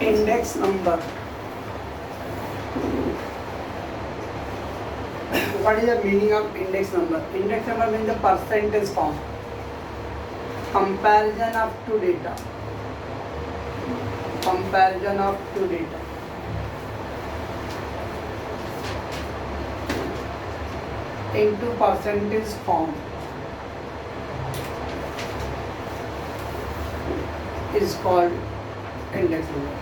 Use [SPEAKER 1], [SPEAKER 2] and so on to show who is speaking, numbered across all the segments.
[SPEAKER 1] Index number. What is the meaning of index number? Index number means the percentage form. Comparison of two data. Comparison of two data. Into percentage form is called index number.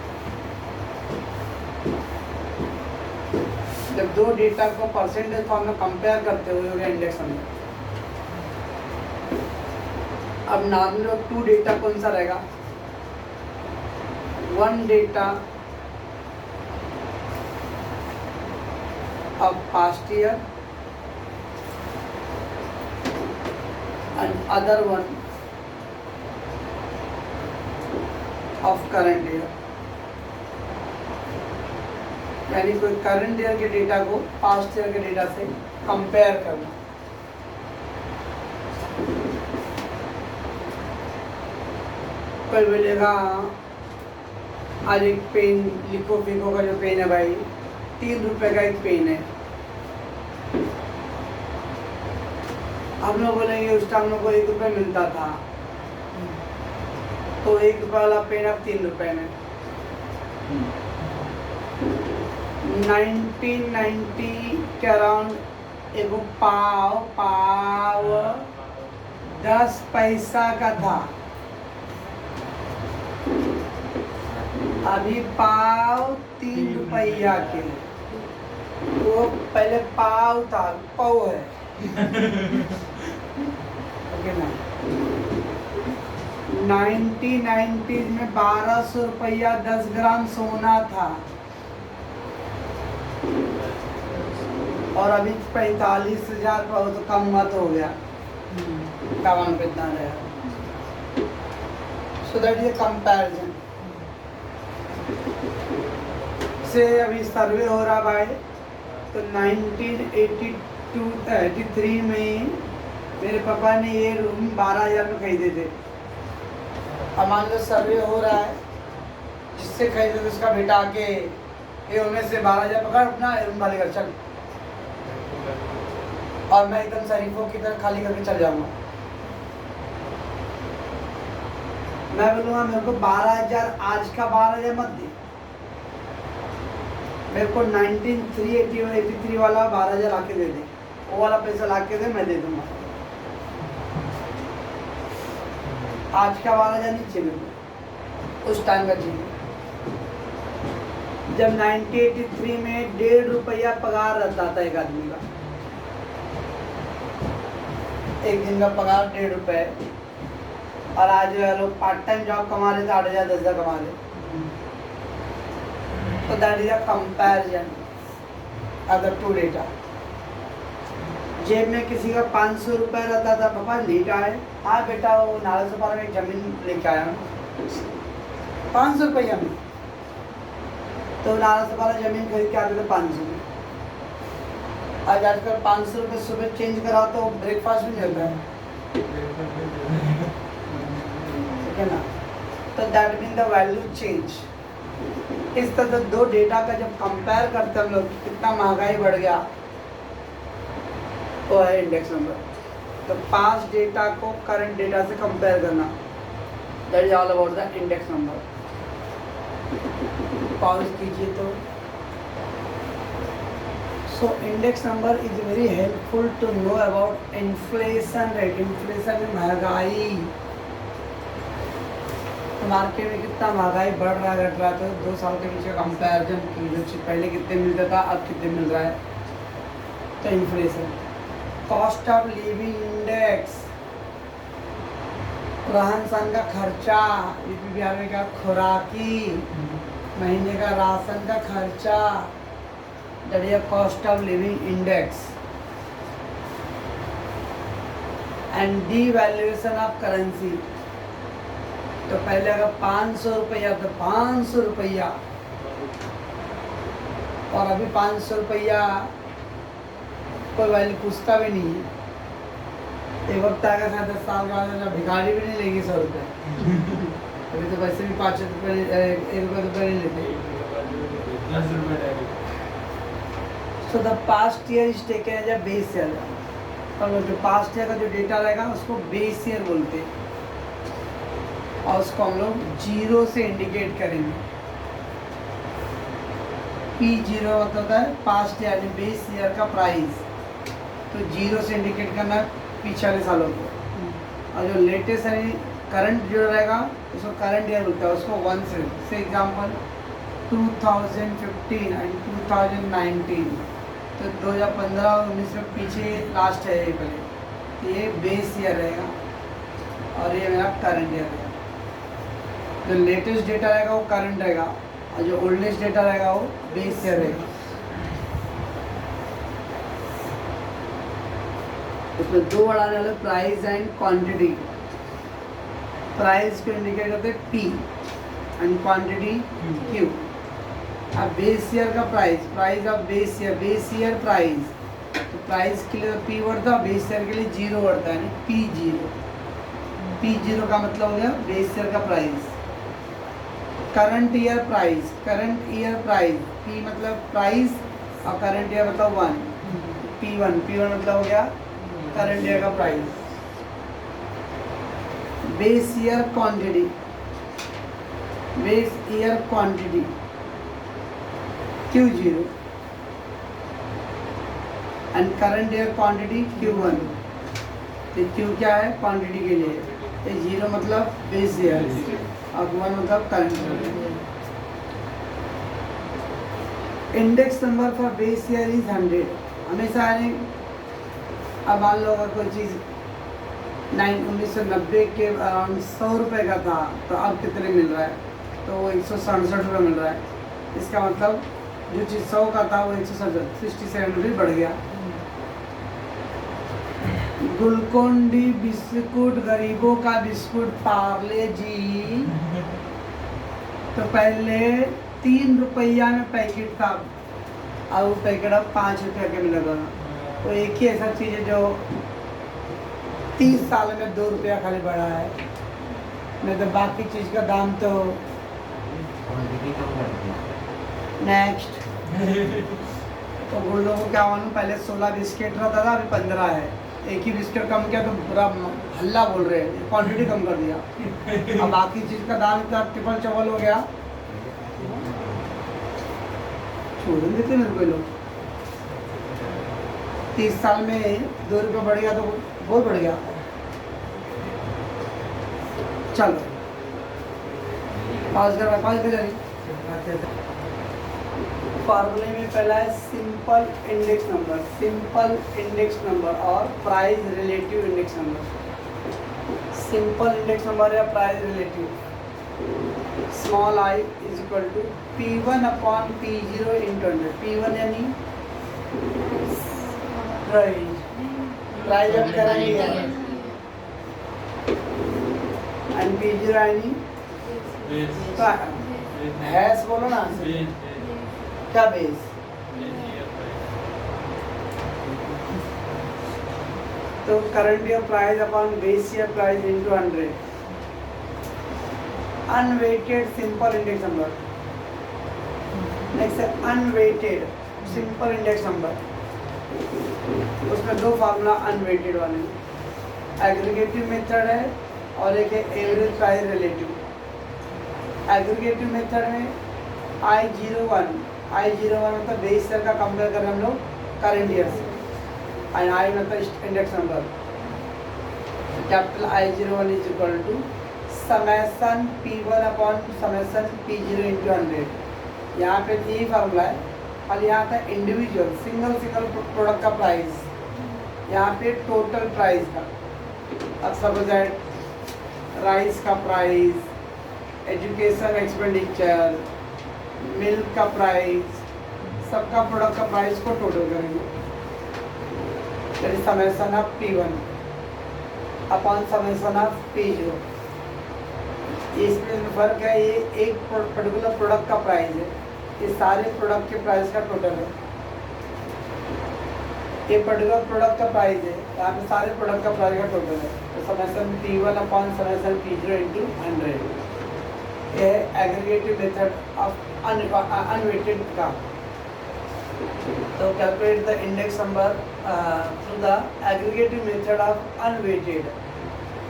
[SPEAKER 1] जब दो data को percentage form में compare करते हुए हो गया index number. अब normal to data कौन सा रहेगा? One data of past year and other one of current year. यानी कोई करंट ईयर के डेटा को पास्ट ईयर के डेटा से कंपेयर करना. कोई बोलेगा आज एक पेन लिखो फिको का जो पेन है भाई 3 रुपए का एक पेन है. हम लोग बोलेंगे उस टाइम लोग को 1 रुपये मिलता था तो 1 रुपये वाला पेन अब 3 रुपये में. 1990 के अराउंड एक पाव 10 पैसा का था. अभी पाव 3 रुपया के. वो पहले पाव था, पाव है. ओके ना. 1990 में 1200 रुपया 10 ग्राम सोना था और अभी 45,000 तो कम मत हो गया. कावन पे इतना रहेगा. सो दैट इज कंपैरिजन से. अभी सर्वे हो रहा भाई तो 1983 में मेरे पापा ने ये रूम 12,000 में खरीदे थे. अब मान लो सर्वे हो रहा है जिससे खरीदे थे उसका बेटा आके ये उनमें से 12,000 पकड़ अपना रूम वाले घर चल और मैं एकदम शरीफों की तरह खाली करके चल जाऊंगा. मैं बोलूँगा मेरे को 12,000 आज का 12,000 मत दे. मेरे को 1983 वाला 12,000 आके दे दे. वो वाला पैसा ला के दे, मैं दे दूंगा. आज का 12,000 नहीं चाहिए मेरे को, उस टाइम का चाहिए जब 1983 में 1.5 रुपया पगार रहता था एक आदमी का. एक दिन का पगार 1.5 रुपये और आज जो है लोग पार्ट टाइम जॉब कमा रहे थे 8,000 10,000 कमा रहे. तो that is a comparison of the two data. जेब में किसी का 500 रुपये रहता था, पापा लेट आए. हाँ बेटा वो नारायणसपारा में एक जमीन लेके आया 500 रुपया में. तो नारायणसपारा जमीन खरीद के आते थे 500 में. आज आजकल 500 रुपये सुबह चेंज करा तो ब्रेकफास्ट भी मिल रहा है. ठीक है ना. तो that mean the value change. इस तरह दो डेटा का जब कंपेयर करते हम लोग कितना महंगाई बढ़ गया वो है इंडेक्स नंबर. तो पास्ट डेटा को करंट डेटा से कंपेयर करना, that is all about the index number. Pause कीजिए तो. So index number is very helpful to know about inflation rate. Inflation में महंगाई, मार्केट में कितना महंगाई बढ़ रहा है घट रहा है. तो 2 साल के पीछे कंपैरिजन की जो पहले कितने मिलता था अब कितने मिल रहा है. तो inflation. Cost of living index, रहन सहन का खर्चा. यूपी बिहार में क्या खुराकी, महीने का राशन का खर्चा, that is cost of living index. And devaluation of currency. तो पहले अगर 500 रुपया तो 500 रुपया और अभी 500 रुपया कोई वैल्यू पूछता भी नहीं है. एक वक्त आएगा 10 साल का भिखारी भी नहीं लेगी 100 रुपये. अभी तो वैसे भी 5 रुपये 1 रुपये नहीं लेते।
[SPEAKER 2] 10 रुपये direct.
[SPEAKER 1] So the past year is taken as a base year, और जो पास्ट ईयर का जो डेटा रहेगा उसको बेस ईयर बोलते हैं, और उसको हम लोग 0 से इंडिकेट करेंगे। P0 मतलब होता है पास्ट ईयर यानी बेस ईयर का प्राइस, तो 0 से इंडिकेट करना है पिछले सालों को, और जो लेटेस्ट है करंट जो रहेगा उसको करंट ईयर बोलता है, उसको 1 से एग्जांपल 2015 एंड 2019, तो 2015 और 19 में पीछे लास्ट है ये पहले, तो ये बेस ईयर रहेगा और ये मेरा करंट ईयर रहेगा। जो लेटेस्ट डेटा रहेगा वो करंट रहेगा, और जो ओल्डेस्ट डेटा रहेगा वो बेस ईयर रहेगा। उसमें दो वर्ड आने वाले, प्राइस एंड क्वांटिटी। प्राइस को इंडिकेट करते हैं P एंड क्वांटिटी Q। अब बेस ईयर का price of base year price, तो प्राइस के लिए P वर्ड था, बेस ईयर के लिए 0 वर्ड था यानी P0। P0 का मतलब हो गया बेस ईयर का price. Current year price, P मतलब प्राइस और करंट ईयर मतलब 1, P1 मतलब हो गया करंट ईयर का price. Base year quantity Q0 and current year quantity Q1। तो Q क्या है क्वांटिटी के लिए, ये 0 मतलब बेस ईयर और 1 मतलब current year. Index number for base year is 100। हमेशा यानी अब मान लो अगर कोई चीज़ 1990 के अराउंड 100 रुपये का था, तो अब कितने मिल रहा है, तो वो 167 रुपये मिल रहा है। इसका मतलब जो चीज़ 100 का था वो 167 रुपये बढ़ गया। गुलकोंडी बिस्कुट, गरीबों का बिस्कुट, पार्ले जी, तो पहले 3 रुपया में पैकेट था, अब वो पैकेट अब 5 रुपये के मिलेगा। तो एक ही ऐसा चीज़ है जो 30 साल में 2 रुपया खाली बढ़ा है, नहीं तो बाकी चीज़ का दाम तो नेक्स्ट। तो गुल्डों को क्या मालूम, पहले 16 बिस्किट रहता था, अभी 15 है। एक ही बिस्किट कम किया तो पूरा हल्ला बोल रहे हैं, क्वांटिटी कम कर दिया। अब बाकी चीज़ का दाम इतना ट्रिपल चबल हो गया, छोड़ देते मेरे को लोग। 30 साल में 2 रुपये बढ़ गया तो बहुत बढ़ गया। चलो पास कर जाइए। फार्मूले में पहला है सिंपल इंडेक्स नंबर और price relative index number. Simple index number या price relative, small i is equal to P1 upon P0 into 100। P1 यानी प्राइस अब करेंगे एंड P0 यानी हैश बोलो ना, क्या बेस। तो current year price upon base year price into 100। Unweighted simple index number, next है अनवेटेड सिंपल इंडेक्स नंबर। उसमें 2 फार्मूला अनवेटेड वाले, एग्रीगेटिव मेथड है और एक है average price relative. Aggregative method में I01 मतलब बेस ईयर का कंपेयर करें हम लोग करंट ईयर से, एंड I मतलब index number. Capital I01 is equal to summation P1 upon summation P0 into 100। यहाँ पे यही फार्मूला है, और यहाँ था इंडिविजुअल सिंगल प्रोडक्ट का प्राइस, यहाँ पे टोटल प्राइस का। अब सपोज राइस का प्राइस, एजुकेशन एक्सपेंडिचर, मिल्क का प्राइस, सबका प्रोडक्ट का प्राइस को टोटल करेंगे। Summation of P1 upon summation of P0। इसमें फर्क है, ये एक पर्टिकुलर प्रोडक्ट का प्राइस है, ये सारे प्रोडक्ट के प्राइस का टोटल है। ये पर्टिकुलर प्रोडक्ट का प्राइस है, यहाँ पे सारे प्रोडक्ट का प्राइस का टोटल है। तो summation P1 upon summation P0 into 100। ये है एग्रीगेटिव मेथड ऑफ अनवेटेड का। तो calculate the index number through the aggregative method of unweighted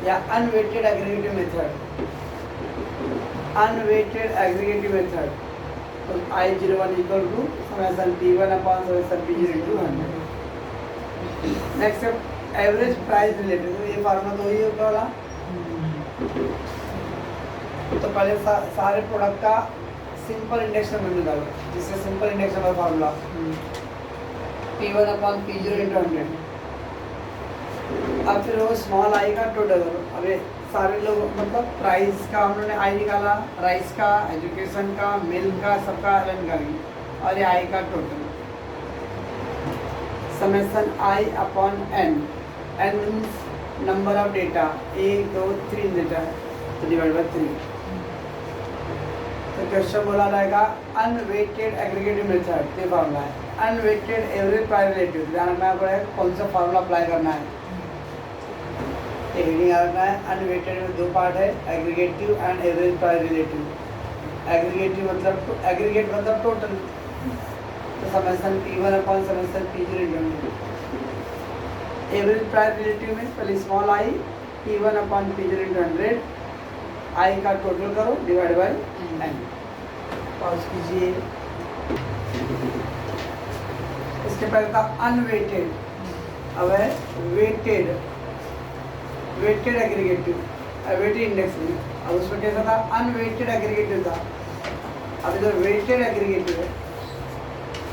[SPEAKER 1] या unweighted aggregative method. Unweighted aggregative method तो I01 equal to summation P1 upon summation P0 into 100। Next है average price related. तो ये formula तो ही होगा वाला। तो पहले सारे प्रोडक्ट का सिंपल इंडेक्स नंबर निकालो, जिससे simple index number formula P1 upon P0 into 100। अब फिर वो स्मॉल आई का टोटल करो। अबे सारे लोग मतलब प्राइस का उन्होंने आई निकाला, राइस का, एजुकेशन का, मिल्क का, सबका अलग निकाली और ये आई का total. Summation I upon n, n means number of data, 1 2 3 data तो डिवाइड बाय 3। तो क्वेश्चन बोला रहेगा अनवेटेड एग्रीगेटिव मेथड। ये फार्मूला है अनवेटेड एवरेज प्राइस रिलेटिव। ध्यान रखना पड़ेगा कौन सा फार्मूला अप्लाई करना है। हेडिंग आ रखना है अनवेटेड में 2 पार्ट है, aggregative and average price relative. Aggregative मतलब एग्रीगेट मतलब टोटल। तो summation P1 upon summation P0 into average price relative में पहले small I P1 upon P0 into 100, आई का टोटल करो डिवाइड बाय एन। पॉज कीजिए। इसके पहले था अनवेटेड, अब है weighted. Weighted aggregative, weighted index में। अब उसमें कैसा था अनवेटेड एग्रीगेटिव था। अब इधर वेटेड एग्रीगेटिव है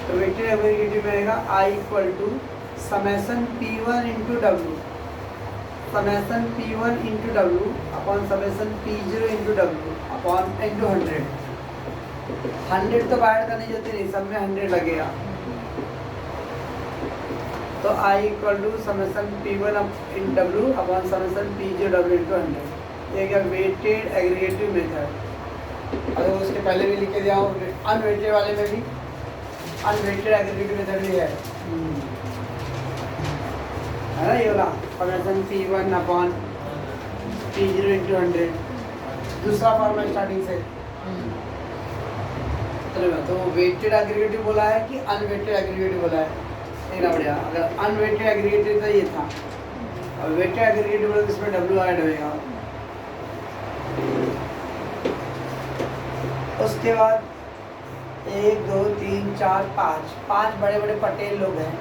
[SPEAKER 1] तो वेटेड एग्रीगेटिव में आएगा I equal to summation P1 into W, summation P1 into W upon summation P0 into W upon into 100। 100 तो बाहर करनी जरूरत नहीं, सब में 100 लगेगा। तो I equal to summation P1 in W upon summation P0 W into 100। ये क्या वेटेड एग्रीगेटिव मेथड। अगर उसके पहले भी लिख के दिया हूँ अनवेटेड वाले में भी अनवेटेड एग्रीगेटिव मेथड भी है ना ये वाला summation P1 upon P0 into 100। दूसरा फॉर्मूला स्टार्टिंग से चलेगा। तो वेटेड एग्रीगेटिव बोला है कि अनवेटेड एग्रीगेटिव बोला है, इतना बढ़िया। अगर अनवेटेड एग्रीगेटिव तो ये था, और वेटेड एग्रीगेटिव बोला तो इसमें डब्ल्यू ऐड होएगा। उसके बाद 1 2 3 4 5 बड़े बड़े पटेल लोग हैं,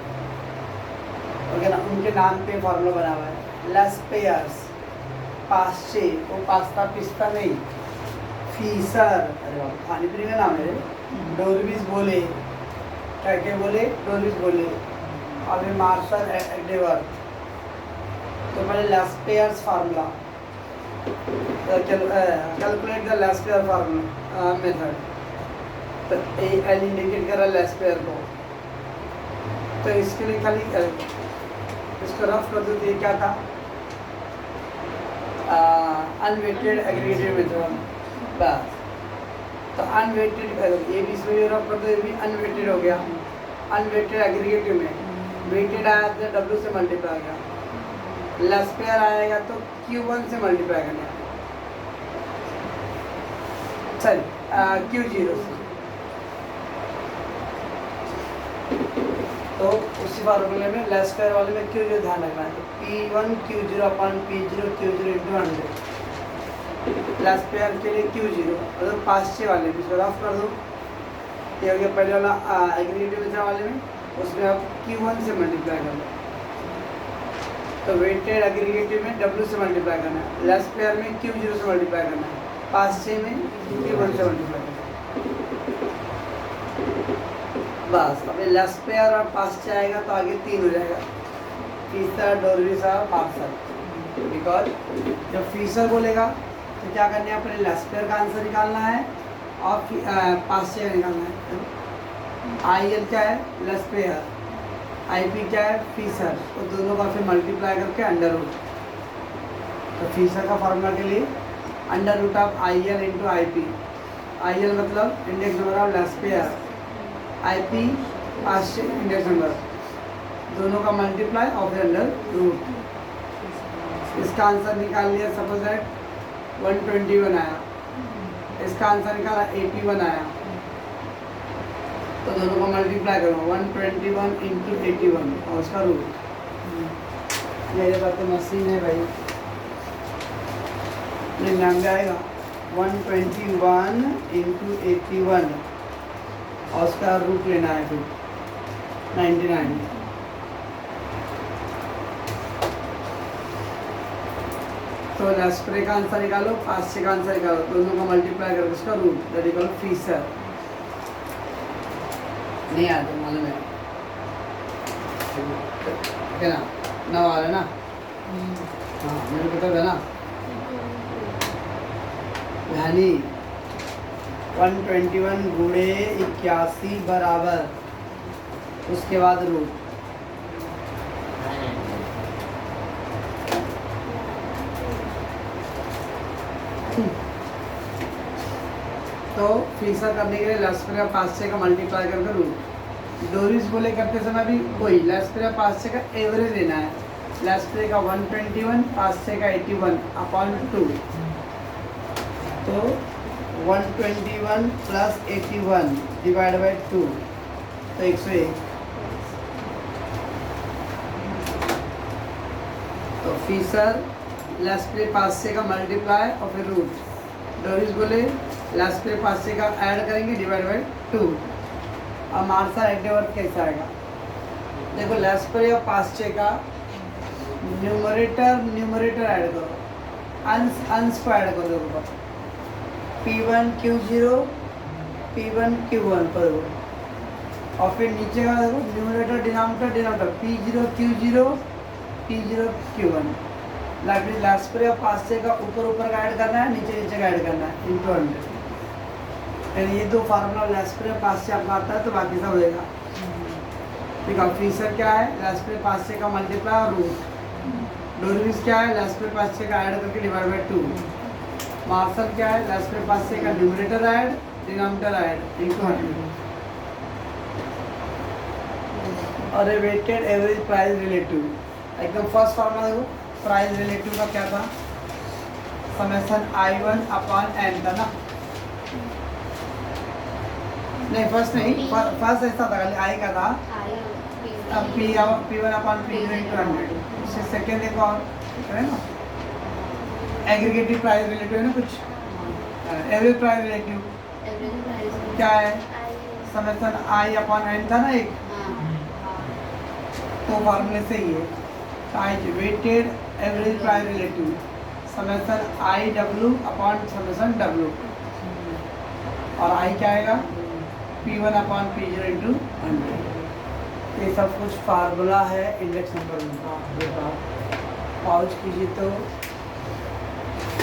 [SPEAKER 1] ओके ना, उनके नाम पे फॉर्मूला बना हुआ है। लेस्पेयर्स, पास्चे, वो पास्ता पिस्ता नहीं, फीसर, अरे बाबा खाने पीने का नाम है। डोरविस बोले, क्या क्या बोले, डोरविस बोले, और मार्शल एडेवर। तो पहले Laspeyres formula, calculate the Laspeyres formula method. तो एल इंडिकेट कर रहा है लेस्पेयर को। तो इसके लिए खाली इसको रफ कर दो। तो ये क्या था अनवेटेड एग्रीगेटिव मेथड बस। तो अनवेटेड ये भी इसमें रफ कर दो, ये भी अनवेटेड हो गया। अनवेटेड एग्रीगेटिव में वेटेड आया तो डब्ल्यू से मल्टीप्लाई आएगा, लेस्पेयर आएगा तो Q1 से मल्टीप्लाई करना है, सॉरी Q0 से। तो उसी फार्मूले में लेस्पेयर वाले में Q0 ध्यान रखना है। तो P1 Q0 upon P0 Q0 into 100। Laspeyres के लिए Q0, मतलब पास्चे वाले में इसको रफ कर दो। ये हो गया पहले वाला एग्रीगेटिव मेथड वाले में, उसमें आप Q1 से मल्टीप्लाई कर लो। तो वेटेड एग्रीगेटिव में W से मल्टीप्लाई करना है, लेस्पेयर में Q0 से मल्टीप्लाई करना है, पास्चे में Q1 से मल्टीप्लाई करना है। बस अब लेस्पेयर और पास्चे आएगा तो आगे 3 हो जाएगा, फीसर, डोरविस और पार्सल। बिकॉज जब फीसर बोलेगा तो क्या करना है, अपने लेस्पेयर का आंसर निकालना है और पास्चे का निकालना है। IL क्या है, लेस्पेयर, IP क्या है, फीसर। तो दोनों का फिर मल्टीप्लाई करके अंडर रूट। तो फीसर का फार्मूला के लिए under root of IL into IP। IL मतलब index number of Laspeyres, IP Paasche index number, दोनों का मल्टीप्लाई और फिर अंडर रूट। इसका आंसर निकाल लिया। सपोज दैट 121 आया, इसका आंसर निकाला 81 आया, तो दोनों को मल्टीप्लाई करो 121 इंटू 81 और उसका रूट। मेरे पास तो मशीन है भाई, 99 आएगा 121 इंटू 81 और उसका रूट लेना है फिर 99। तो लेस्प्रे का आंसर निकालो, पास्चे का आंसर निकालो, दोनों का मल्टीप्लाई करो उसका root, that is called Fisher. नहीं आता मालूम है क्या ना, 9 आ रहा है ना, हाँ मेरे को पता है ना। यानी 121 गुणे 81 बराबर उसके बाद रूट। तो फीसर करने के लिए लेस्प्रे और पास्चे का मल्टीप्लाई करके रूट। डोरिस बोले करते समय भी वही लेस्प्रे और पास्चे का एवरेज लेना है। लेस्प्रे का 121, पास्चे का 81 अपॉन 2। तो 121 प्लस 81 डिवाइड बाई 2 तो 101। तो फीसर लेस्प्रे पास्चे का मल्टीप्लाई और फिर रूट। डोरिस बोले लेस्प्रे पास्चे का ऐड करेंगे डिवाइड बाई 2। अब मार्सा एडेवर्थ कैसा आएगा? देखो लेस्प्रे और पास्चे का न्यूमरेटर ऐड करो, अंश को ऐड करो। देखो P1 Q0 P1 Q1 पर और फिर नीचे का देखो numerator denominator P0 Q0 P0 Q1। लेस्प्रे और पास्चे का ऊपर का ऐड करना है, नीचे का ऐड करना है इंटू 100। ये दो फार्मूला लेस्प्रे और पास्चे आपका आता है तो बाकी सब होएगा। ठीक है, फीसर क्या है? लेस्प्रे पास्चे का मल्टीप्लाई और रूट। डोरिस क्या है? लेस्प्रे पास्चे का ऐड करके डिवाइड बाई 2। मार्शल क्या है? लेस्प्रे पास्चे का numerator add denominator add into 100। और वेटेड एवरेज प्राइस रिलेटिव, एकदम फर्स्ट फार्मूला देखो, प्राइस रिलेटिव का क्या था? समेशन I1 अपॉन n था ना? नहीं फर्स्ट नहीं, फर्स्ट ऐसा था खाली I का था, अब P1 अपॉन P0 इंटू 100। उससे सेकेंड देखो और है ना, एग्रीगेटिव प्राइस रिलेटिव है ना कुछ, एवरेज प्राइस रिलेटिव क्या है? समेशन I अपॉन n था ना एक, तो फार्मूले से ही है। I weighted average price relative summation IW upon summation W, और I क्या आएगा? P1 upon P0 into 100। ये सब कुछ फार्मूला है इंडेक्स नंबर में। पाउच कीजिए तो